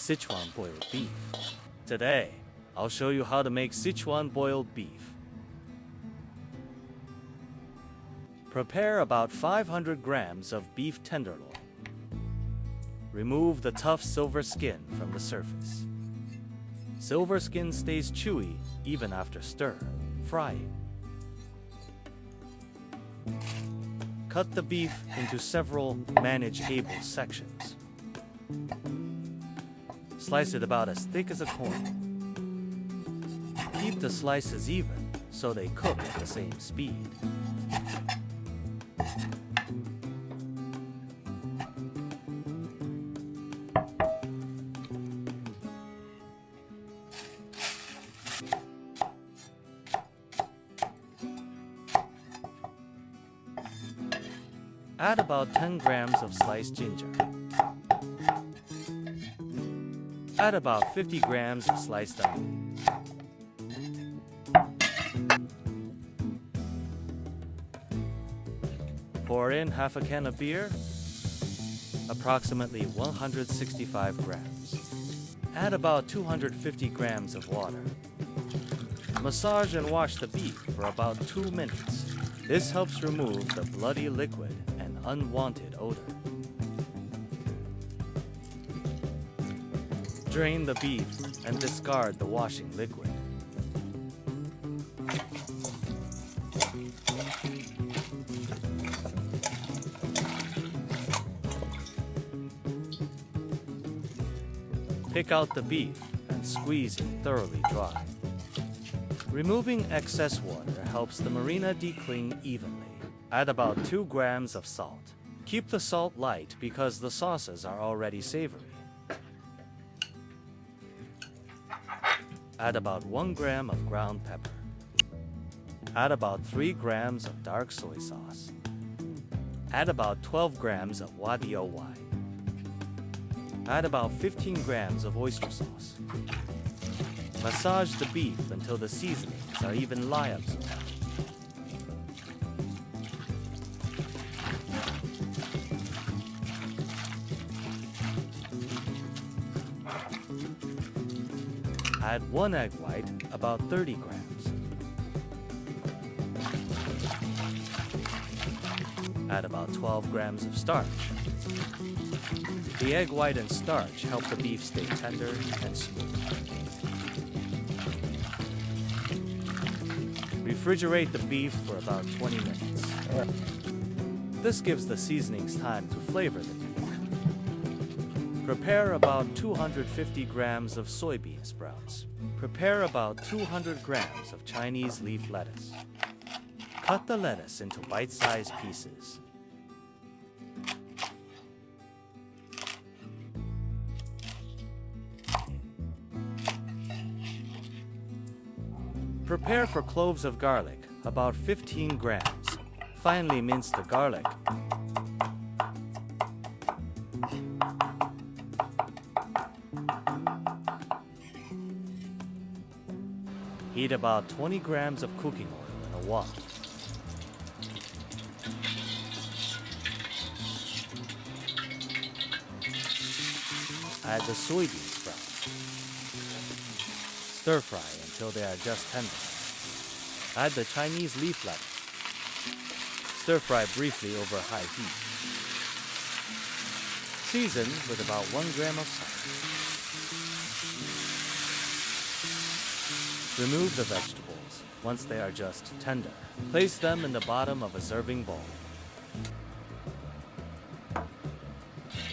Sichuan Boiled Beef. Today, I'll show you how to make Sichuan Boiled Beef. Prepare about 500 grams of beef tenderloin. Remove the tough silver skin from the surface. Silver skin stays chewy even after frying. Cut the beef into several manageable sections. Slice it about as thick as a corn. Keep the slices even so they cook at the same speed. Add about 10 grams of sliced ginger. Add about 50 grams of sliced onion. Pour in half a can of beer, approximately 165 grams. Add about 250 grams of water. Massage and wash the beef for about 2 minutes. This helps remove the bloody liquid and unwanted odor. Drain the beef and discard the washing liquid. Pick out the beef and squeeze it thoroughly dry. Removing excess water helps the marina decling evenly. Add about 2 grams of salt. Keep the salt light because the sauces are already savory. Add about 1 gram of ground pepper. Add about 3 grams of dark soy sauce. Add about 12 grams of wadi-o-wai. Add about 15 grams of oyster sauce. Massage the beef until the seasonings are evenly absorbed. Add 1 egg white, about 30 grams. Add about 12 grams of starch. The egg white and starch help the beef stay tender and smooth. Refrigerate the beef for about 20 minutes. This gives the seasonings time to flavor the beef. Prepare about 250 grams of soybean sprouts. Prepare about 200 grams of Chinese leaf lettuce. Cut the lettuce into bite-sized pieces. Prepare for cloves of garlic, about 15 grams. Finely mince the garlic. Heat about 20 grams of cooking oil in a wok. Add the soybean sprouts. Stir fry until they are just tender. Add the Chinese leaf lettuce. Stir fry briefly over high heat. Season with about 1 gram of salt. Remove the vegetables once they are just tender. Place them in the bottom of a serving bowl.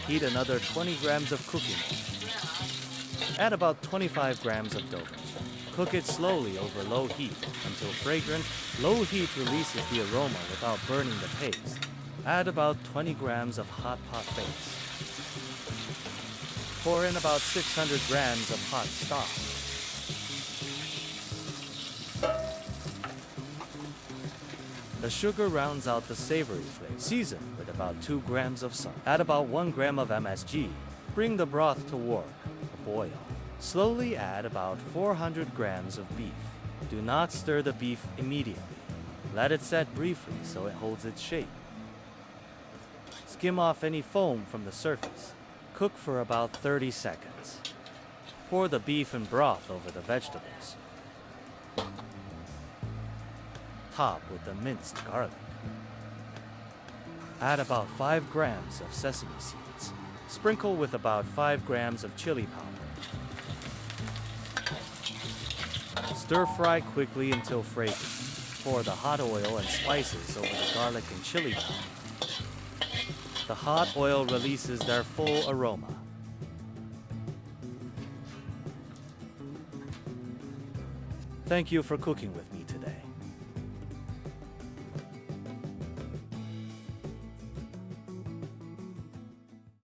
Heat another 20 grams of cooking oil. Add about 25 grams of doubanjiang. Cook it slowly over low heat until fragrant. Low heat releases the aroma without burning the paste. Add about 20 grams of hot pot base. Pour in about 600 grams of hot stock. The sugar rounds out the savory flavor. Season with about 2 grams of salt. Add about 1 gram of MSG. Bring the broth to warm, boil. Slowly add about 400 grams of beef. Do not stir the beef immediately. Let it set briefly so it holds its shape. Skim off any foam from the surface. Cook for about 30 seconds. Pour the beef and broth over the vegetables. Top with the minced garlic. Add about 5 grams of sesame seeds. Sprinkle with about 5 grams of chili powder. Stir fry quickly until fragrant. Pour the hot oil and spices over the garlic and chili powder. The hot oil releases their full aroma. Thank you for cooking with me.